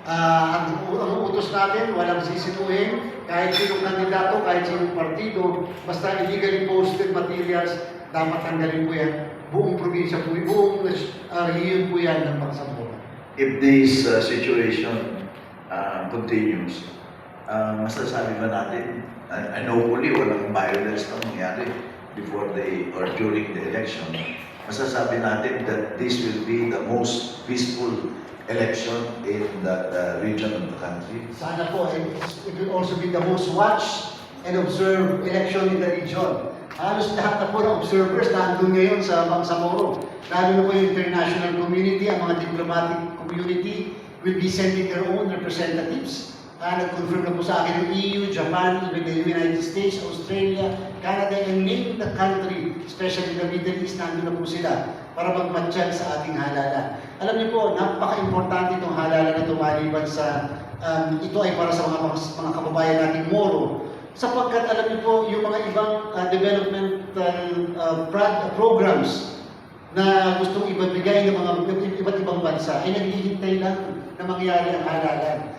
Ang utos natin, walang sisinuhin, kahit sinong kandidato, kahit sinong partido, basta illegally posted materials, dapat tanggalin po yan. Buong probinsya po, buong rehiyon po yan ng Bangsamoro. If this situation continues, masasabi ba natin, I know hopefully walang violence na mangyari before or during the election, masasabi natin that this will be the most peaceful election in that region of the country? Sana po, it will also be the most watched and observed election in the region. Halos lahat na po ng observers nandun ngayon sa Bangsamoro. Lalo na po yung international community, ang mga diplomatic community will be sending their own representatives. Nag-confirm na po sa akin ng EU, Japan, even the United States, Australia, Canada, and name the country, especially the Middle East, nandun na po sila para magmatsyag sa ating halalan. Alam niyo po, napaka-importante itong halalan na tumaliban sa ito ay para sa mga kababayan nating Moro. Sapagkat alam niyo po, yung mga ibang developmental programs na gustong ibabigay ng mga iba't ibang bansa ay naghihintay lang na mangyari ang halalan.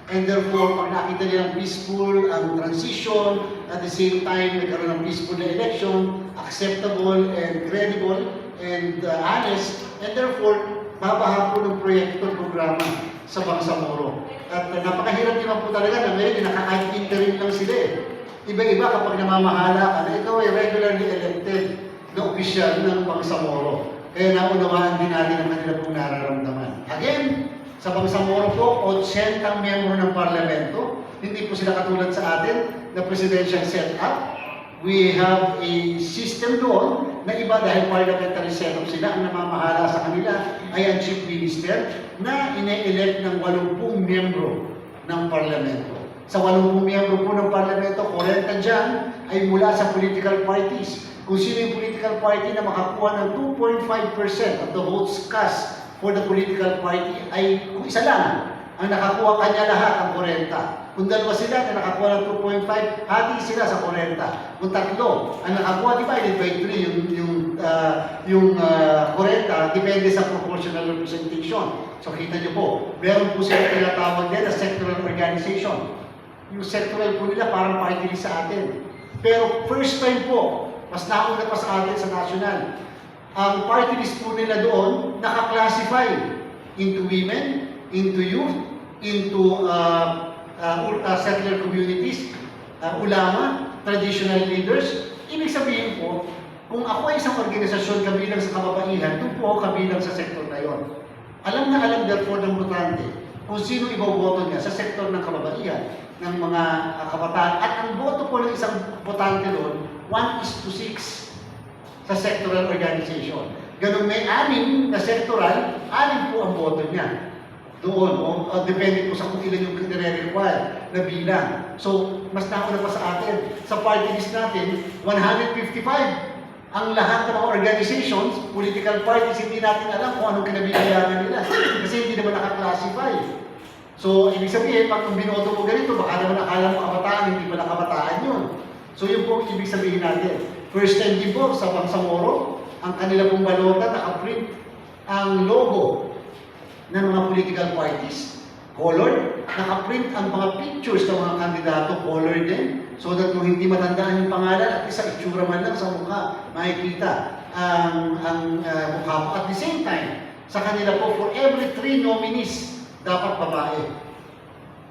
And therefore, pag nakita nilang peaceful ang transition, at the same time, nagkaroon ng peaceful na election, acceptable and credible and honest, and therefore, babaha po ng proyekto, programa sa Bangsamoro. At napakahirap naman po talaga na ngayon, nakaka-interim lang sila eh. Iba-iba kapag namamahala ka na ikaw ay regularly elected na opisyal ng Bangsamoro. Kaya naunawaan din natin ang kanila pong nararamdaman. Again, sa Bangsamoro po, 80 miyembro ng parlamento. Hindi po sila katulad sa atin na presidential setup. We have a system doon na iba dahil parliamentary setup sila. Ang namamahala sa kanila ay ang chief minister na ine-elect ng 80 miyembro ng parlamento. Sa 80 miyembro po ng parlamento, 40 dyan ay mula sa political parties. Kung sino yung political party na makakuha ng 2.5% of the votes cast for the political party ay kung isa lang ang nakakuha kanya lahat ang 40. Kung dalawa sila na nakakuha ng 2.5, hati sila sa 40. Kung tatlo ang nakakuha divided by 3 yung 40 depende sa proportional representation. So kita niyo po, meron po sila tinatawag din na sectoral organization. Yung sectoral po nila parang party list sa atin. Pero first time po, mas nauna pa sa atin sa national. Ang party list po nila doon naka-classify into women, into youth, into settler communities, ulama, traditional leaders. Ibig sabihin po, kung ako ay isang organisasyon kabilang sa kababaihan, doon po ako kabilang sa sektor na yon. Alam na alam therefore ng botante kung sino iboboto niya sa sektor ng kababaihan, ng mga kabataan. At ang boto po ng isang botante doon, 1:6 sa sectoral organization. Ganun may 6 na sectoral, 6 po ang boto niya. Doon, depende po sa kung ilan yung nire-require na bilang. So, mas nauna pa sa atin. Sa party list natin, 155 ang lahat ng mga organizations, political parties, hindi natin alam kung anong kinabibilangan nila. Kasi hindi naman naka-classify. So, ibig sabihin, pag binoto mo ganito, baka naman akala mo kabataan, hindi pala kabataan yun. So, yun po ibig sabihin natin. First time din po sa Bangsamoro, ang kanila pong balota, nakaprint ang logo ng mga political parties, colored, nakaprint ang mga pictures ng mga kandidato, colored din, so that kung hindi matandaan yung pangalan, at isa itsura man lang sa mukha, makikita ang mukha mo. At the same time, sa kanila po, for every 3 nominees, dapat babae.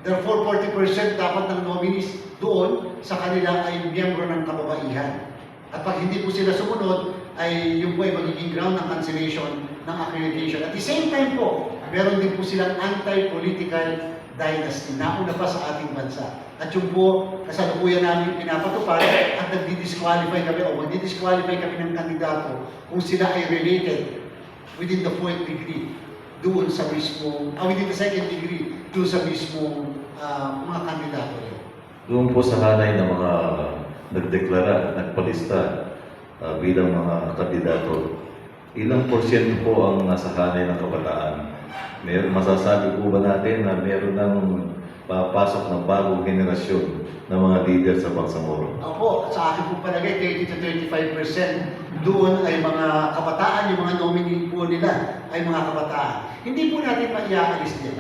Therefore, 40% dapat ng nominees doon sa kanila ay miyembro ng kababaihan. At pag hindi po sila sumunod, ay yung po ay magiging ground ng cancellation ng accreditation. At the same time po, meron din po silang anti-political dynasty. Nauna pa sa ating bansa. At yung po, kasalukuyan namin pinapatupad at nagdi-disqualify kami o magdi-disqualify kami ng kandidato kung sila ay related within the 4th degree doon sa mismong, within the 2nd degree doon sa mismong mga kandidato. Doon po sa hanay ng mga nagdeklara, nagpalista bilang mga kandidato, ilang porsyento po ang nasa hanay ng kabataan? Masasabi po ba natin na meron ng papasok ng bagong henerasyon ng mga leader sa Bangsamoro? Opo, sa akin po palagay, 30 to 35% doon ay mga kabataan, yung mga nominee po nila ay mga kabataan. Hindi po natin maiaalis din.